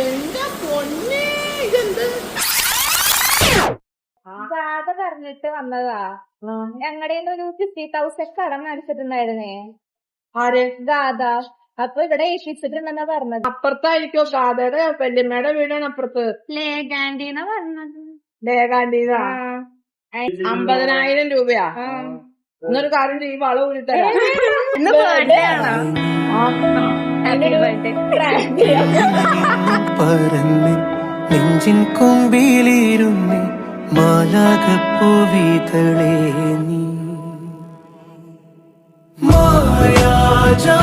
എന്റെ പൊന്നേ ഇതെന്ത് ഗാഥ പറഞ്ഞിട്ട് വന്നതാ. ഞങ്ങളുടെ ഒരു 50,000 കടം അടിച്ചിട്ടുണ്ടായിരുന്നേ. ആര്? ഗാഥ. അപ്പൊ ഇവിടെ ഏൽപ്പിച്ചിട്ടുണ്ടെന്നാ പറഞ്ഞത്. അപ്പുറത്തായിരിക്കോ ഗാഥയുടെ വല്യമ്മയുടെ വീടാണ് അപ്പുറത്ത്. ലേഖാന്റിന്ന പറഞ്ഞത്. ലേഖാന്റിന്നാ 50,000 രൂപയാ. എന്നൊരു കാര്യം ഈ വള ഊരിത്തരാം. ഇന്ന് ബർത്ത്ഡേ ആണോ? Happy birthday. പറന്ന് നെഞ്ചിൻ കൊമ്പിലിരുന്ന് മാലാകപ്പൂവിതളേ നീ മായാജാ